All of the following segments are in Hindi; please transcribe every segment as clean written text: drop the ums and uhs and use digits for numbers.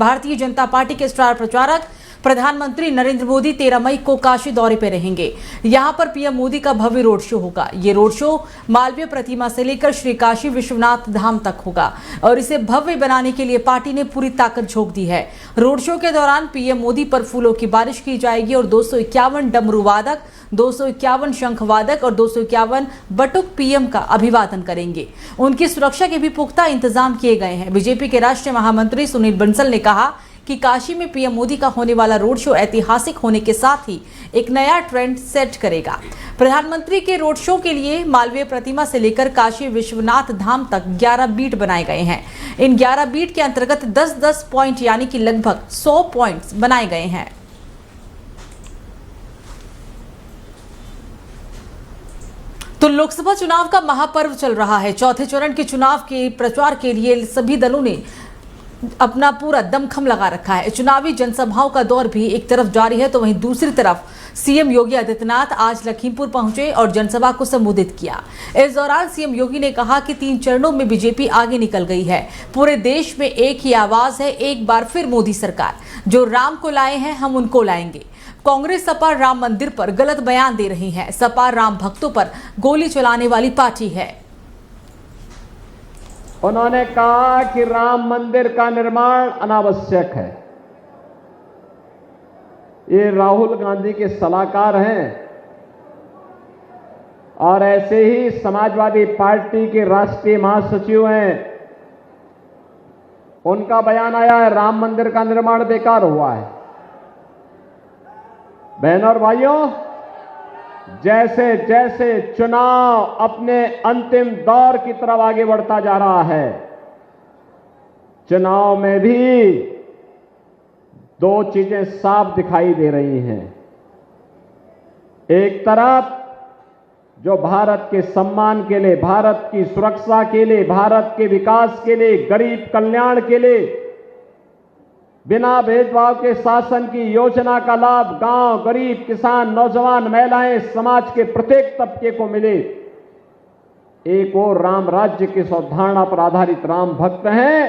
भारतीय जनता पार्टी के स्टार प्रचारक प्रधानमंत्री नरेंद्र मोदी 13 मई को काशी दौरे पर रहेंगे। यहां पर पीएम मोदी का भव्य रोड शो होगा। ये रोड शो मालवीय प्रतिमा से लेकर श्री काशी विश्वनाथ धाम तक होगा और इसे भव्य बनाने के लिए पार्टी ने पूरी ताकत झोंक दी है। रोड शो के दौरान पीएम मोदी पर फूलों की बारिश की जाएगी और 251 डमरू वादक, 251 शंख वादक और 251 बटुक पीएम का अभिवादन करेंगे। उनकी सुरक्षा के भी पुख्ता इंतजाम किए गए हैं। बीजेपी के राष्ट्रीय महामंत्री सुनील बंसल ने कहा कि काशी में पीएम मोदी का होने वाला रोड शो ऐतिहासिक होने के साथ ही एक नया ट्रेंड सेट करेगा। प्रधानमंत्री के रोड शो के लिए मालवीय प्रतिमा से लेकर काशी विश्वनाथ धाम तक 11 बीट बनाए गए हैं। इन 11 बीट के अंतर्गत 10-10 पॉइंट यानी कि लगभग 100 पॉइंट्स बनाए गए हैं। तो लोकसभा चुनाव का महापर्व चल रहा है। चौथे चरण के चुनाव के प्रचार के लिए सभी दलों ने अपना पूरा दमखम लगा रखा है। चुनावी जनसभाओं का दौर भी एक तरफ जारी है तो वहीं दूसरी तरफ सीएम योगी आदित्यनाथ आज लखीमपुर पहुंचे और जनसभा को संबोधित किया। इस दौरान सीएम योगी ने कहा कि 3 चरणों में बीजेपी आगे निकल गई है। पूरे देश में एक ही आवाज है, एक बार फिर मोदी सरकार। जो राम को लाए हैं हम उनको लाएंगे। कांग्रेस सपा राम मंदिर पर गलत बयान दे रही है। सपा राम भक्तों पर गोली चलाने वाली पार्टी है। उन्होंने कहा कि राम मंदिर का निर्माण अनावश्यक है। ये राहुल गांधी के सलाहकार हैं और ऐसे ही समाजवादी पार्टी के राष्ट्रीय महासचिव हैं। उनका बयान आया है राम मंदिर का निर्माण बेकार हुआ है। बहनों और भाइयों, जैसे जैसे चुनाव अपने अंतिम दौर की तरफ आगे बढ़ता जा रहा है, चुनाव में भी 2 चीजें साफ दिखाई दे रही हैं। एक तरफ जो भारत के सम्मान के लिए, भारत की सुरक्षा के लिए, भारत के विकास के लिए, गरीब कल्याण के लिए बिना भेदभाव के शासन की योजना का लाभ गांव, गरीब, किसान, नौजवान, महिलाएं, समाज के प्रत्येक तबके को मिले। एक और राम राज्य की अवधारणा पर आधारित राम भक्त हैं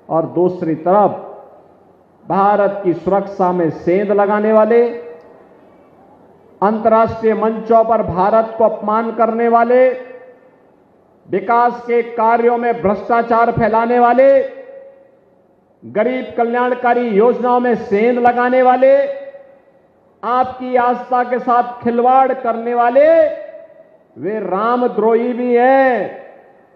और दूसरी तरफ भारत की सुरक्षा में सेंध लगाने वाले, अंतर्राष्ट्रीय मंचों पर भारत को अपमान करने वाले, विकास के कार्यों में भ्रष्टाचार फैलाने वाले, गरीब कल्याणकारी योजनाओं में सेंध लगाने वाले, आपकी आस्था के साथ खिलवाड़ करने वाले, वे रामद्रोही भी हैं।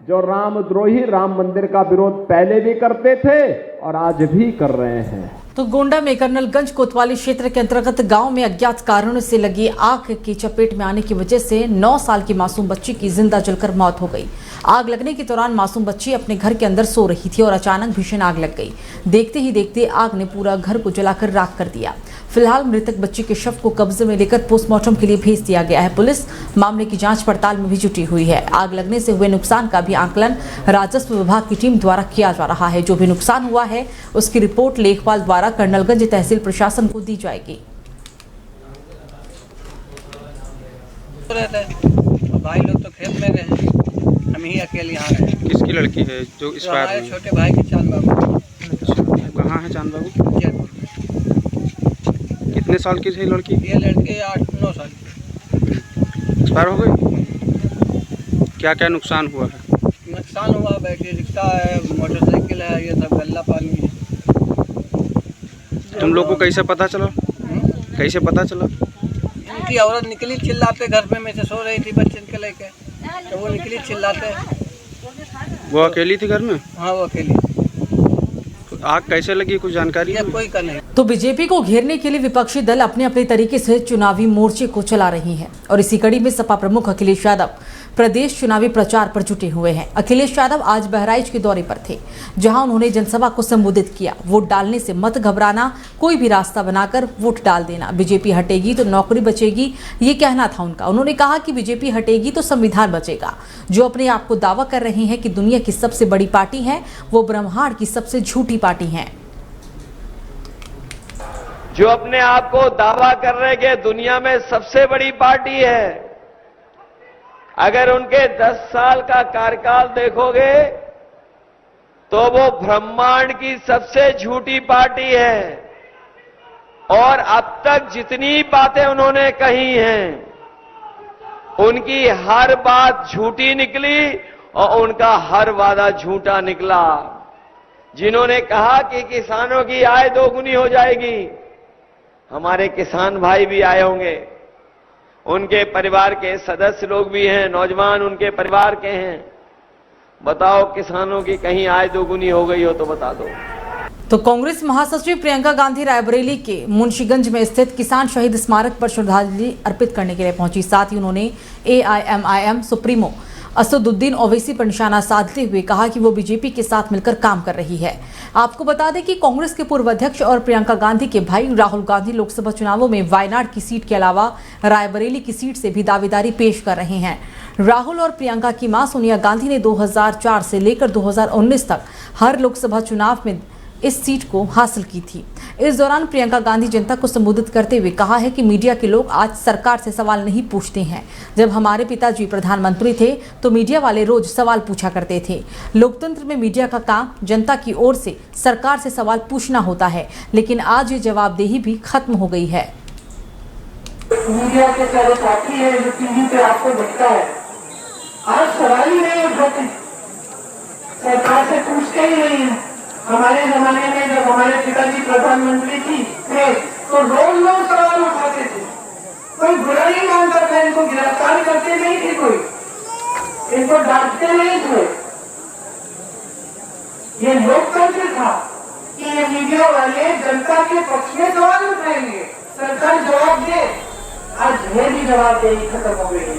जो रामद्रोही राम मंदिर का विरोध पहले भी करते थे और आज भी कर रहे हैं। तो गोंडा में कर्नलगंज कोतवाली क्षेत्र के अंतर्गत गांव में अज्ञात कारणों से लगी आग की चपेट में आने की वजह से 9 साल की मासूम बच्ची की जिंदा जलकर मौत हो गई। आग लगने के दौरान मासूम बच्ची अपने घर के अंदर सो रही थी और अचानक भीषण आग लग गई। देखते ही देखते आग ने पूरा घर को जलाकर राख कर दिया। फिलहाल मृतक बच्ची के शव को कब्जे में लेकर पोस्टमार्टम के लिए भेज दिया गया है। पुलिस मामले की जांच पड़ताल में भी जुटी हुई है। आग लगने से हुए नुकसान का भी आकलन राजस्व विभाग की टीम द्वारा किया जा रहा है। जो भी नुकसान हुआ है उसकी रिपोर्ट लेखपाल द्वारा कर्नलगंज तहसील प्रशासन को दी जाएगी। भाई लोग तो खेत में गए, हम ही अकेले यहाँ रहे। किसकी लड़की है जो इस बार? हमारे छोटे भाई के चांद बाबू। कहाँ है चांद बाबू? जयपुर। कितने साल की थी लड़की? ये लड़की 8-9 साल की। एक्सपायर हो गई। क्या क्या नुकसान हुआ है? नुकसान हुआ, बैटरी रिक्शा है, मोटरसाइकिल है, ये सब गल्ला पानी है। तुम लोग को कैसे पता चला? कैसे पता चला? उनकी औरत निकली चिल्लाते, घर पे में से सो रही थी बच्चे के लेके, तो वो निकली चिल्लाते। वो अकेली थी घर में? हाँ, वो अकेली। तो आग कैसे लगी, कुछ जानकारी? कोई का नहीं। तो बीजेपी को घेरने के लिए विपक्षी दल अपने अपने तरीके से चुनावी मोर्चे को चला रही हैं और इसी कड़ी में सपा प्रमुख अखिलेश यादव प्रदेश चुनावी प्रचार पर जुटे हुए हैं। अखिलेश यादव आज बहराइच के दौरे पर थे, जहां उन्होंने जनसभा को संबोधित किया। वोट डालने से मत घबराना, कोई भी रास्ता बनाकर वोट डाल देना। बीजेपी हटेगी तो नौकरी बचेगी, ये कहना था उनका। उन्होंने कहा कि बीजेपी हटेगी तो संविधान बचेगा। जो अपने आप को दावा कर रहे हैं कि दुनिया की सबसे बड़ी पार्टी है, वो ब्रह्मांड की सबसे झूठी पार्टी है। जो अपने आप को दावा कर रहे हैं कि दुनिया में सबसे बड़ी पार्टी है, अगर उनके 10 साल का कार्यकाल देखोगे तो वो ब्रह्मांड की सबसे झूठी पार्टी है। और अब तक जितनी बातें उन्होंने कही हैं, उनकी हर बात झूठी निकली और उनका हर वादा झूठा निकला। जिन्होंने कहा कि किसानों की आय दोगुनी हो जाएगी, हमारे किसान भाई भी आए होंगे, उनके परिवार के सदस्य लोग भी हैं, नौजवान उनके परिवार के हैं। बताओ किसानों की कहीं आय दोगुनी हो गई हो तो बता दो। तो कांग्रेस महासचिव प्रियंका गांधी रायबरेली के मुंशीगंज में स्थित किसान शहीद स्मारक पर श्रद्धांजलि अर्पित करने के लिए पहुंची। साथ ही उन्होंने AIMIM सुप्रीमो असदुद्दीन ओवैसी पर निशाना साधते हुए कहा कि वो बीजेपी के साथ मिलकर काम कर रही है। आपको बता दें कि कांग्रेस के पूर्व अध्यक्ष और प्रियंका गांधी के भाई राहुल गांधी लोकसभा चुनावों में वायनाड की सीट के अलावा रायबरेली की सीट से भी दावेदारी पेश कर रहे हैं। राहुल और प्रियंका की मां सोनिया गांधी ने 2004 से लेकर 2019 तक हर लोकसभा चुनाव में इस सीट को हासिल की थी। इस दौरान प्रियंका गांधी जनता को संबोधित करते हुए कहा है कि मीडिया के लोग आज सरकार से सवाल नहीं पूछते हैं। जब हमारे पिताजी प्रधानमंत्री थे तो मीडिया वाले रोज सवाल पूछा करते थे। लोकतंत्र में मीडिया का काम जनता की ओर से सरकार से सवाल पूछना होता है, लेकिन आज ये जवाबदेही भी खत्म हो गई है। मीडिया के सारे साथी है जो टीवी पे आपको दिखता है, आज सवाल ही नहीं उठाते, सरकार से पूछते ही नहीं है। हमारे जमाने में जब हमारे पिताजी प्रधानमंत्री थे तो रोज लोग सवाल उठाते थे, कोई बुरा नहीं मानता था, इनको गिरफ्तार करते नहीं थे, कोई इनको डांटते नहीं थे। ये लोकतंत्र था कि ये मीडिया वाले जनता के पक्ष में सवाल उठाएंगे, सरकार जवाब दे। आज ये भी जवाबदेही खत्म हो गई है।